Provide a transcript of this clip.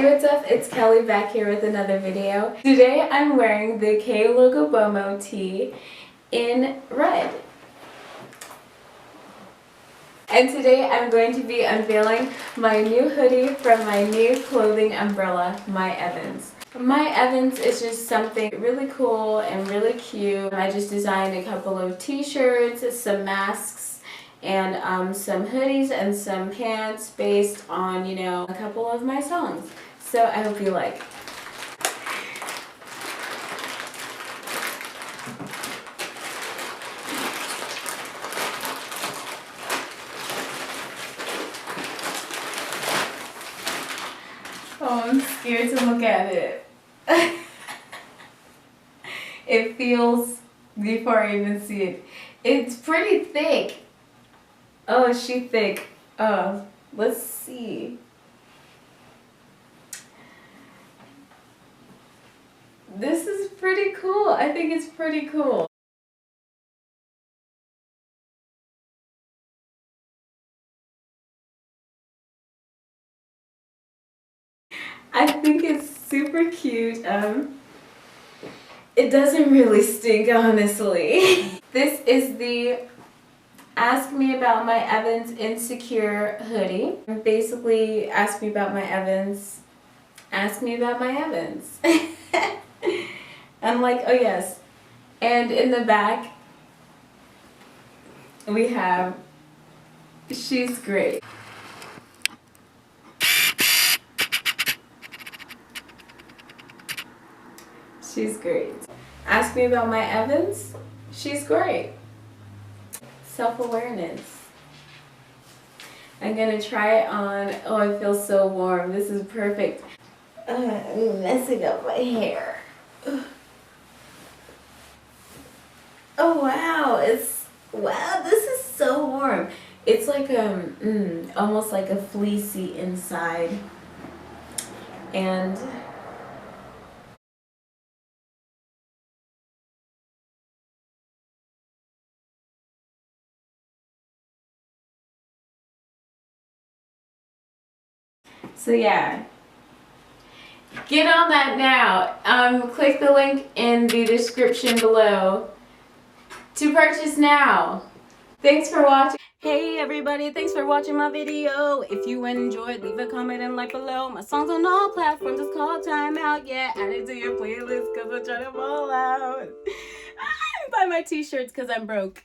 Hey, what's up? It's Kelly back here with another video. Today I'm wearing the K Logo Bomo tee in red. And today I'm going to be unveiling my new hoodie from my new clothing umbrella, Myevans. Myevans is just something really cool and really cute. I just designed a couple of t-shirts, some masks, and some hoodies and some pants based on, a couple of my songs. So I hope you like. Oh, I'm scared to look at it. It feels, before I even see it, it's pretty thick. Oh, is she thick? Let's see. This is pretty cool. I think it's pretty cool. I think it's super cute. It doesn't really stink, honestly. This is the Ask Me About Myevans Insecure hoodie. Basically, ask me about Myevans. Ask me about Myevans. I'm like, oh yes. And in the back, we have, she's great. She's great. Ask me about Myevans. She's great. Self-awareness. I'm gonna try it on. Oh, I feel so warm. This is perfect. I'm messing up my hair. Oh wow, this is so warm. It's like almost like a fleecy inside. And so yeah, get on that now. Click the link in the description below to purchase now. Thanks for watching. Hey everybody, thanks for watching my video. If you enjoyed, leave a comment and like below. My songs on all platforms, it's called Time Out. Yeah, add it to your playlist because I'm trying to ball out. Buy my t-shirts because I'm broke.